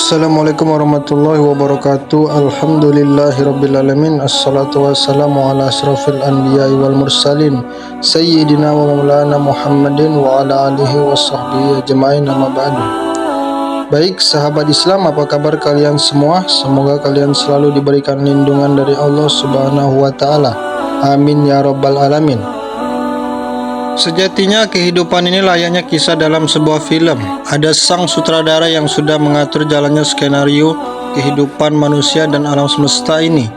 Assalamualaikum warahmatullahi wabarakatuh. Alhamdulillahirrabbilalamin. Assalatu wassalamu ala asrafil anbiya'i wal mursalin Sayyidina wa maulana Muhammadin wa ala alihi wa sahbihi ajma'in, amma ba'du. Baik sahabat Islam, apa kabar kalian semua? Semoga kalian selalu diberikan lindungan dari Allah subhanahu wa ta'ala. Amin ya rabbal alamin. Sejatinya kehidupan ini layaknya kisah dalam sebuah film. Ada sang sutradara yang sudah mengatur jalannya skenario kehidupan manusia dan alam semesta ini.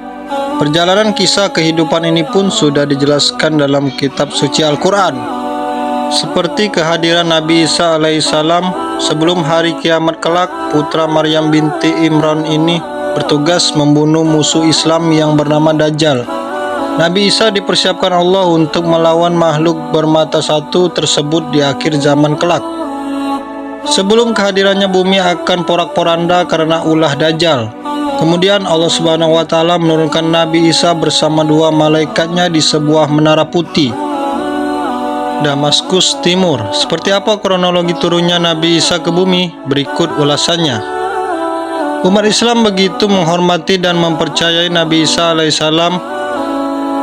Perjalanan kisah kehidupan ini pun sudah dijelaskan dalam kitab suci Al-Quran. Seperti kehadiran Nabi Isa alaihissalam sebelum hari kiamat kelak, putra Maryam binti Imran ini bertugas membunuh musuh Islam yang bernama Dajjal. Nabi Isa dipersiapkan Allah untuk melawan makhluk bermata satu tersebut di akhir zaman kelak. Sebelum kehadirannya, bumi akan porak-poranda karena ulah Dajjal. Kemudian Allah Subhanahu wa taala menurunkan Nabi Isa bersama dua malaikatnya di sebuah menara putih, Damaskus Timur. Seperti apa kronologi turunnya Nabi Isa ke bumi? Berikut ulasannya. Umat Islam begitu menghormati dan mempercayai Nabi Isa alaihissalam.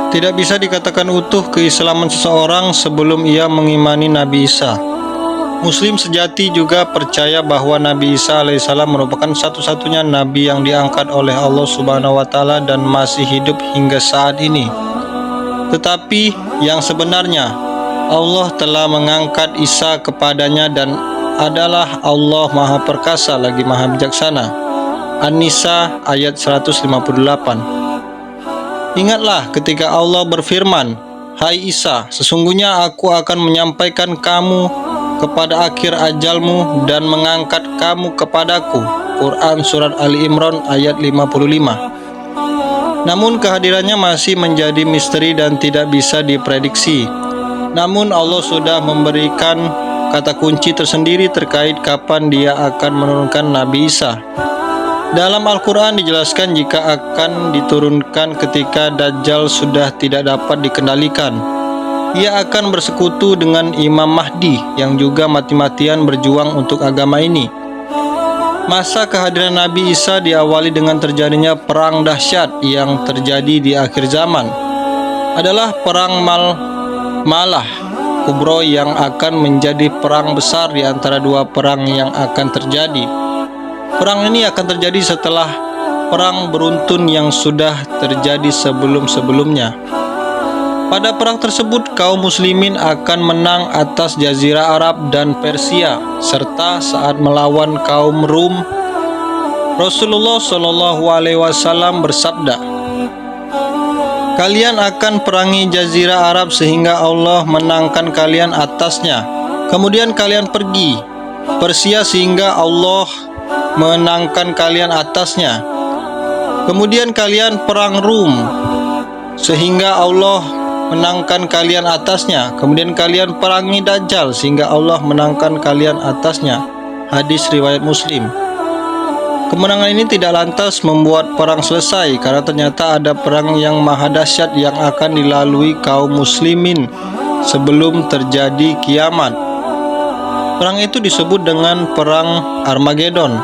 Tidak bisa dikatakan utuh keislaman seseorang sebelum ia mengimani Nabi Isa. Muslim sejati juga percaya bahwa Nabi Isa alaihissalam merupakan satu-satunya nabi yang diangkat oleh Allah Subhanahu wa taala dan masih hidup hingga saat ini. Tetapi yang sebenarnya, Allah telah mengangkat Isa kepadanya dan adalah Allah Maha Perkasa lagi Maha Bijaksana. An-Nisa ayat 158. Ingatlah ketika Allah berfirman, "Hai Isa, sesungguhnya aku akan menyampaikan kamu kepada akhir ajalmu dan mengangkat kamu kepadaku." Quran Surat Ali Imran ayat 55. Namun kehadirannya masih menjadi misteri dan tidak bisa diprediksi. Namun Allah sudah memberikan kata kunci tersendiri terkait kapan dia akan menurunkan Nabi Isa. Dalam Al-Quran dijelaskan jika akan diturunkan ketika Dajjal sudah tidak dapat dikendalikan. Ia akan bersekutu dengan Imam Mahdi yang juga mati-matian berjuang untuk agama ini. Masa kehadiran Nabi Isa diawali dengan terjadinya perang dahsyat yang terjadi di akhir zaman. Adalah perang Malah Kubro yang akan menjadi perang besar di antara dua perang yang akan terjadi. Perang ini akan terjadi setelah perang beruntun yang sudah terjadi sebelum-sebelumnya. Pada perang tersebut, kaum muslimin akan menang atas Jazirah Arab dan Persia, serta saat melawan kaum Rum, Rasulullah Shallallahu alaihi wasallam bersabda, "Kalian akan perangi Jazirah Arab sehingga Allah menangkan kalian atasnya. Kemudian kalian pergi Persia sehingga Allah menangkan kalian atasnya. Kemudian kalian perang Rum sehingga Allah menangkan kalian atasnya. Kemudian kalian perangi Dajjal sehingga Allah menangkan kalian atasnya." Hadis riwayat Muslim. Kemenangan ini tidak lantas membuat perang selesai, karena ternyata ada perang yang maha dahsyat yang akan dilalui kaum muslimin sebelum terjadi kiamat. Perang itu disebut dengan Perang Armageddon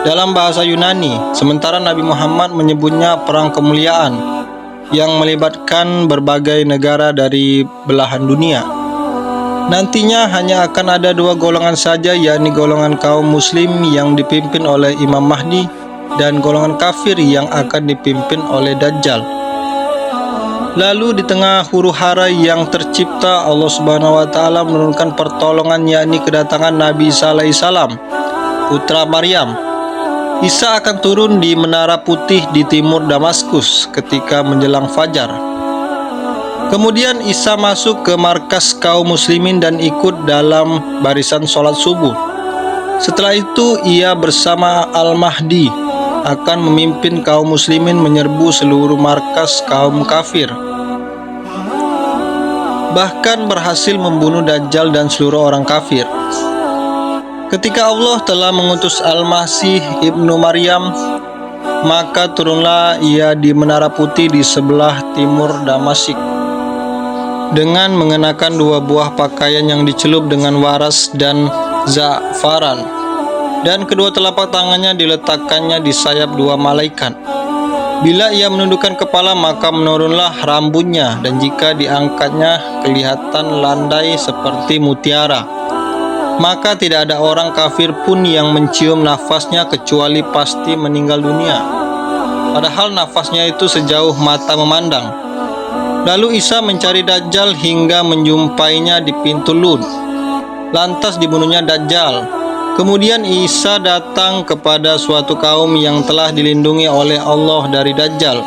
dalam bahasa Yunani, sementara Nabi Muhammad menyebutnya perang kemuliaan yang melibatkan berbagai negara dari belahan dunia. Nantinya hanya akan ada dua golongan saja, yakni golongan kaum muslim yang dipimpin oleh Imam Mahdi dan golongan kafir yang akan dipimpin oleh Dajjal. Lalu di tengah huru-hara yang tercipta, Allah Subhanahu wa taala menurunkan pertolongan, yakni kedatangan Nabi Isa alaihissalam, putra Maryam. Isa akan turun di Menara Putih di timur Damaskus ketika menjelang fajar. Kemudian Isa masuk ke markas kaum muslimin dan ikut dalam barisan sholat subuh. Setelah itu ia bersama Al-Mahdi akan memimpin kaum muslimin menyerbu seluruh markas kaum kafir. Bahkan berhasil membunuh Dajjal dan seluruh orang kafir. Ketika Allah telah mengutus Al-Masih ibnu Maryam, maka turunlah ia di Menara Putih di sebelah timur Damasik dengan mengenakan dua buah pakaian yang dicelup dengan waras dan za'faran. dan kedua telapak tangannya diletakkannya di sayap dua malaikat. Bila ia menundukkan kepala, maka menurunlah rambutnya, dan jika diangkatnya kelihatan landai seperti mutiara. Maka tidak ada orang kafir pun yang mencium nafasnya kecuali pasti meninggal dunia, padahal nafasnya itu sejauh mata memandang. Lalu Isa mencari Dajjal hingga menjumpainya di pintu Lud. Lantas dibunuhnya Dajjal. Kemudian Isa datang kepada suatu kaum yang telah dilindungi oleh Allah dari Dajjal.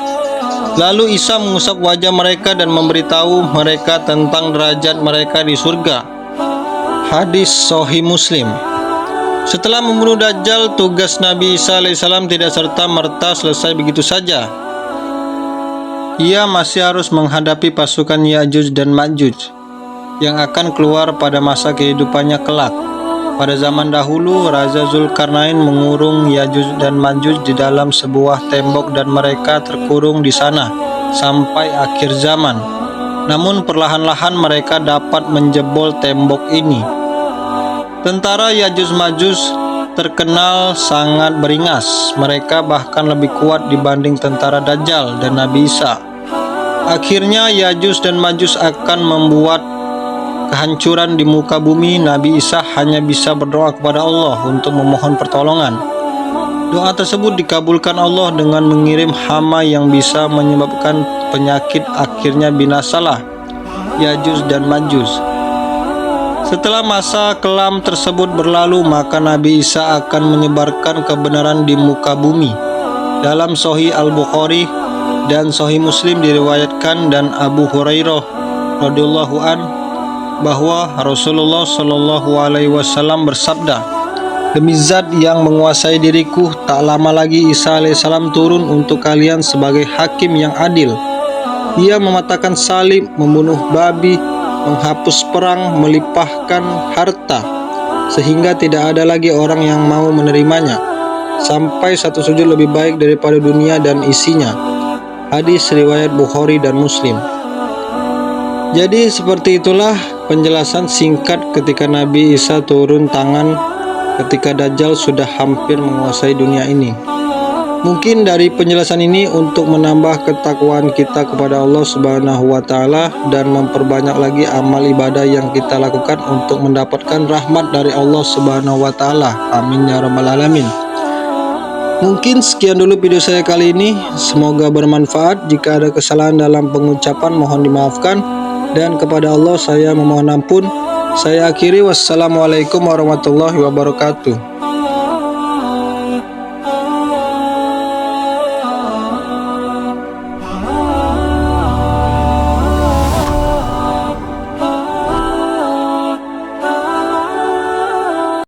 Lalu Isa mengusap wajah mereka dan memberitahu mereka tentang derajat mereka di surga. Hadis Sahih Muslim. Setelah membunuh Dajjal, tugas Nabi Isa alaihissalam tidak serta-merta selesai begitu saja. Ia masih harus menghadapi pasukan Ya'juj dan Ma'juj yang akan keluar pada masa kehidupannya kelak. Pada zaman dahulu, Raja Zulkarnain mengurung Ya'juj dan Ma'juj di dalam sebuah tembok dan mereka terkurung di sana sampai akhir zaman. Namun perlahan-lahan mereka dapat menjebol tembok ini. Tentara Ya'juj Ma'juj terkenal sangat beringas. Mereka bahkan lebih kuat dibanding tentara Dajjal dan Nabi Isa. Akhirnya Ya'juj dan Ma'juj akan membuat kehancuran di muka bumi. Nabi Isa hanya bisa berdoa kepada Allah untuk memohon pertolongan. Doa tersebut dikabulkan Allah dengan mengirim hama yang bisa menyebabkan penyakit. Akhirnya binasalah Ya'juj dan Ma'juj. Setelah masa kelam tersebut berlalu, maka Nabi Isa akan menyebarkan kebenaran di muka bumi. Dalam Sahih Al-Bukhari dan Sahih Muslim diriwayatkan dan Abu Hurairah radhiyallahu an bahwa Rasulullah Shallallahu alaihi wasallam bersabda, "Demi zat yang menguasai diriku, tak lama lagi Isa alaihissalam turun untuk kalian sebagai hakim yang adil. Ia mematahkan salib, membunuh babi, menghapus perang, melimpahkan harta, sehingga tidak ada lagi orang yang mau menerimanya, sampai satu sujud lebih baik daripada dunia dan isinya." Hadis riwayat Bukhari dan Muslim. Jadi seperti itulah penjelasan singkat ketika Nabi Isa turun tangan ketika Dajjal sudah hampir menguasai dunia ini. Mungkin dari penjelasan ini untuk menambah ketakwaan kita kepada Allah Subhanahu wa taala dan memperbanyak lagi amal ibadah yang kita lakukan untuk mendapatkan rahmat dari Allah Subhanahu wa taala. Amin ya rabbal alamin. Mungkin sekian dulu video saya kali ini. Semoga bermanfaat. Jika ada kesalahan dalam pengucapan mohon dimaafkan, dan kepada Allah saya memohon ampun. Saya akhiri, wassalamualaikum warahmatullahi wabarakatuh.